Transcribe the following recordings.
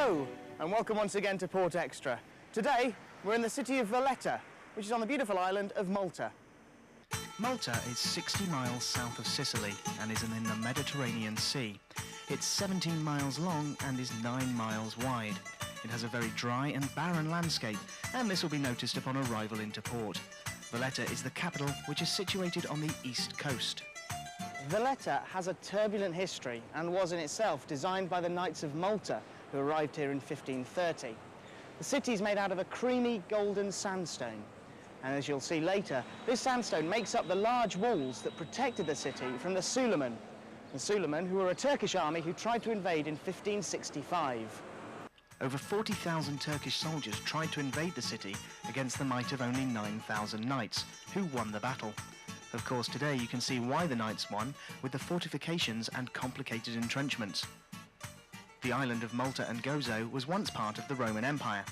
Hello, and welcome once again to Port Extra. Today, we're in the city of Valletta, which is on the beautiful island of Malta. Malta is 60 miles south of Sicily and is in the Mediterranean Sea. It's 17 miles long and is 9 miles wide. It has a very dry and barren landscape, and this will be noticed upon arrival into port. Valletta is the capital, which is situated on the east coast. Valletta has a turbulent history and was in itself designed by the Knights of Malta, who arrived here in 1530. The city is made out of a creamy golden sandstone, and as you'll see later, this sandstone makes up the large walls that protected the city from the Suleiman. The Suleiman, who were a Turkish army who tried to invade in 1565. Over 40,000 Turkish soldiers tried to invade the city against the might of only 9,000 knights, who won the battle. Of course, today you can see why the knights won, with the fortifications and complicated entrenchments. The island of Malta and Gozo was once part of the Roman Empire.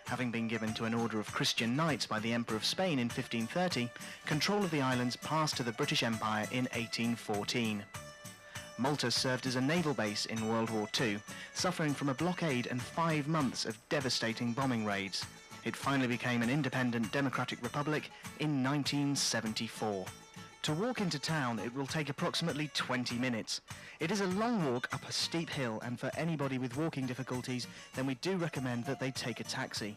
Having been given to an order of Christian knights by the Emperor of Spain in 1530, control of the islands passed to the British Empire in 1814. Malta served as a naval base in World War II, suffering from a blockade and 5 months of devastating bombing raids. It finally became an independent democratic republic in 1974. To walk into town, it will take approximately 20 minutes. It is a long walk up a steep hill, and for anybody with walking difficulties, then we do recommend that they take a taxi.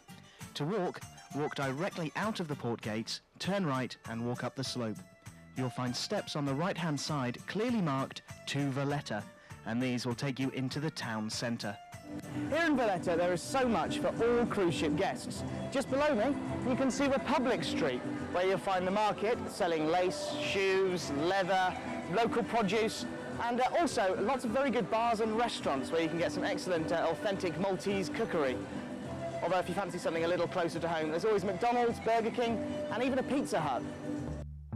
To walk directly out of the port gates, turn right and walk up the slope. You'll find steps on the right-hand side clearly marked to Valletta, and these will take you into the town centre. Here in Valletta there is so much for all cruise ship guests. Just below me you can see Republic Street, where you'll find the market selling lace, shoes, leather, local produce, and also lots of very good bars and restaurants where you can get some excellent authentic Maltese cookery. Although if you fancy something a little closer to home, there's always McDonald's, Burger King and even a Pizza Hut.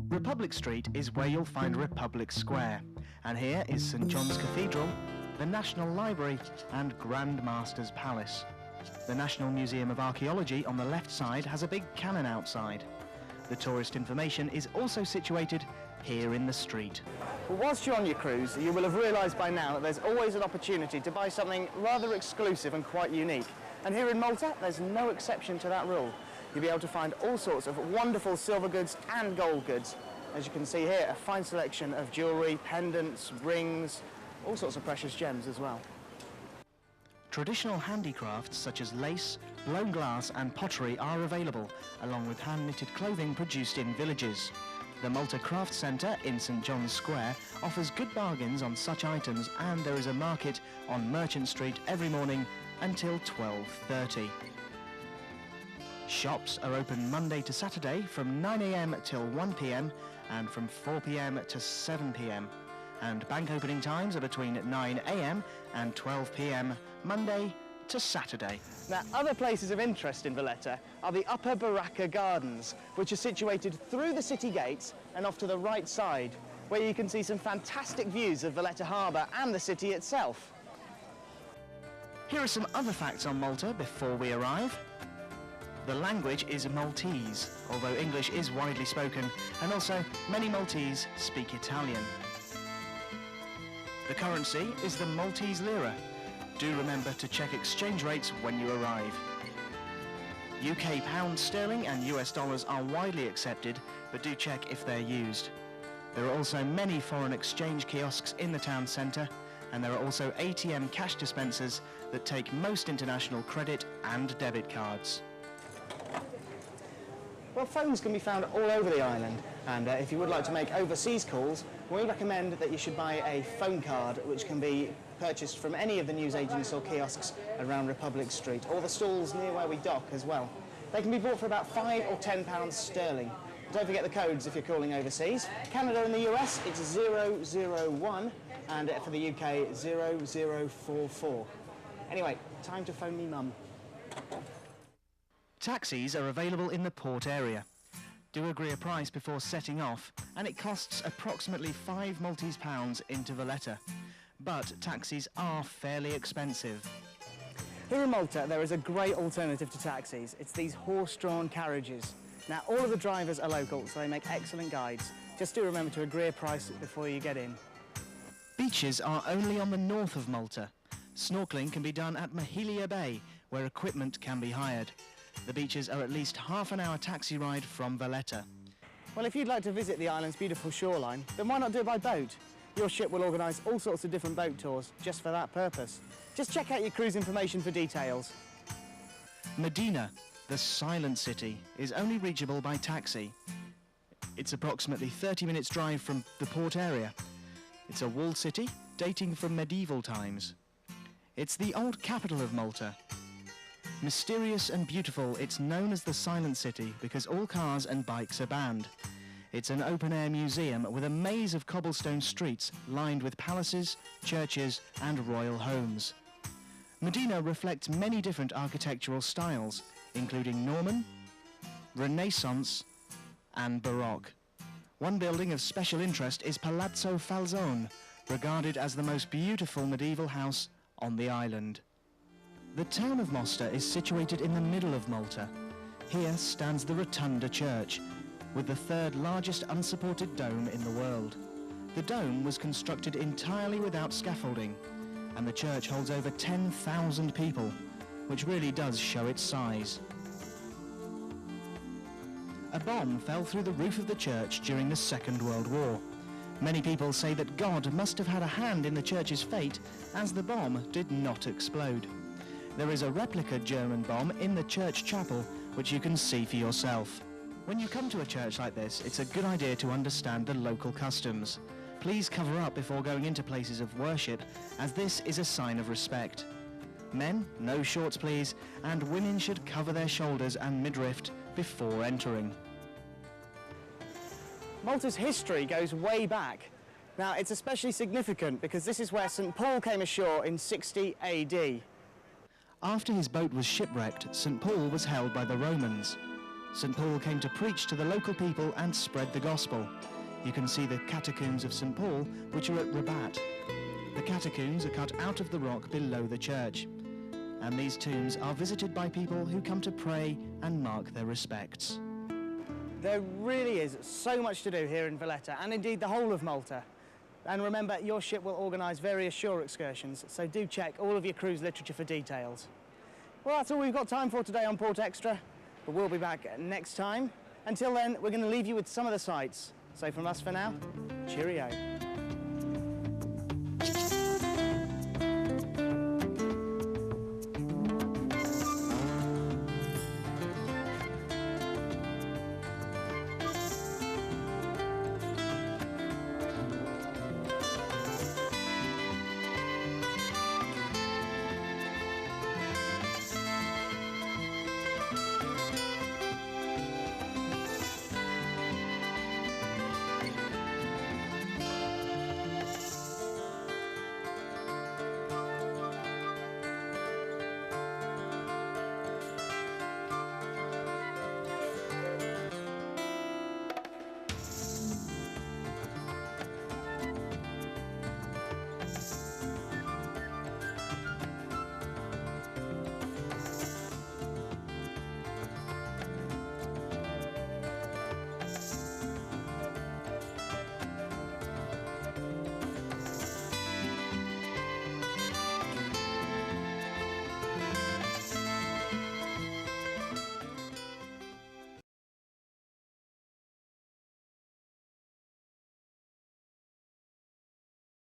Republic Street is where you'll find Republic Square, and here is St John's Cathedral, the National Library and Grand Master's Palace. The National Museum of Archaeology on the left side has a big cannon outside. The tourist information is also situated here in the street. Well, whilst you're on your cruise, you will have realised by now that there's always an opportunity to buy something rather exclusive and quite unique. And here in Malta, there's no exception to that rule. You'll be able to find all sorts of wonderful silver goods and gold goods. As you can see here, a fine selection of jewellery, pendants, rings, all sorts of precious gems as well. Traditional handicrafts such as lace, blown glass and pottery are available, along with hand-knitted clothing produced in villages. The Malta Craft Centre in St John's Square offers good bargains on such items, and there is a market on Merchant Street every morning until 12:30. Shops are open Monday to Saturday from 9 AM till 1 PM and from 4 PM to 7 PM. And bank opening times are between 9 AM and 12 PM, Monday to Saturday. Now, other places of interest in Valletta are the Upper Baracca Gardens, which are situated through the city gates and off to the right side, where you can see some fantastic views of Valletta Harbour and the city itself. Here are some other facts on Malta before we arrive. The language is Maltese, although English is widely spoken, and also many Maltese speak Italian. The currency is the Maltese lira. Do remember to check exchange rates when you arrive. UK pounds sterling and US dollars are widely accepted, but do check if they're used. There are also many foreign exchange kiosks in the town centre, and there are also ATM cash dispensers that take most international credit and debit cards. Well, phones can be found all over the island, and if you would like to make overseas calls, we recommend that you should buy a phone card which can be purchased from any of the newsagents or kiosks around Republic Street, or the stalls near where we dock as well. They can be bought for about £5 or £10 sterling. Don't forget the codes if you're calling overseas. Canada and the US, it's 001, and for the UK, 0044. Anyway, time to phone me mum. Taxis are available in the port area. Do agree a price before setting off, and it costs approximately £5 Maltese into Valletta. But taxis are fairly expensive. Here in Malta, there is a great alternative to taxis. It's these horse-drawn carriages. Now, all of the drivers are local, so they make excellent guides. Just do remember to agree a price before you get in. Beaches are only on the north of Malta. Snorkeling can be done at Mahilia Bay, where equipment can be hired. The beaches are at least half an hour taxi ride from Valletta. Well, if you'd like to visit the island's beautiful shoreline, then why not do it by boat? Your ship will organise all sorts of different boat tours just for that purpose. Just check out your cruise information for details. Medina, the silent city, is only reachable by taxi. It's approximately 30 minutes drive from the port area. It's a walled city dating from medieval times. It's the old capital of Malta. Mysterious and beautiful, it's known as the Silent City because all cars and bikes are banned. It's an open-air museum with a maze of cobblestone streets lined with palaces, churches and royal homes. Medina reflects many different architectural styles, including Norman, Renaissance and Baroque. One building of special interest is Palazzo Falzone, regarded as the most beautiful medieval house on the island. The town of Mosta is situated in the middle of Malta. Here stands the Rotunda Church, with the third largest unsupported dome in the world. The dome was constructed entirely without scaffolding, and the church holds over 10,000 people, which really does show its size. A bomb fell through the roof of the church during the Second World War. Many people say that God must have had a hand in the church's fate, as the bomb did not explode. There is a replica German bomb in the church chapel, which you can see for yourself. When you come to a church like this, it's a good idea to understand the local customs. Please cover up before going into places of worship, as this is a sign of respect. Men, no shorts please, and women should cover their shoulders and midriff before entering. Malta's history goes way back. Now, it's especially significant because this is where St. Paul came ashore in 60 AD. After his boat was shipwrecked, St. Paul was held by the Romans. St. Paul came to preach to the local people and spread the gospel. You can see the catacombs of St. Paul, which are at Rabat. The catacombs are cut out of the rock below the church, and these tombs are visited by people who come to pray and mark their respects. There really is so much to do here in Valletta, and indeed the whole of Malta. And remember, your ship will organise various shore excursions, so do check all of your cruise literature for details. Well, that's all we've got time for today on Port Extra, but we'll be back next time. Until then, we're going to leave you with some of the sights. So from us for now, cheerio.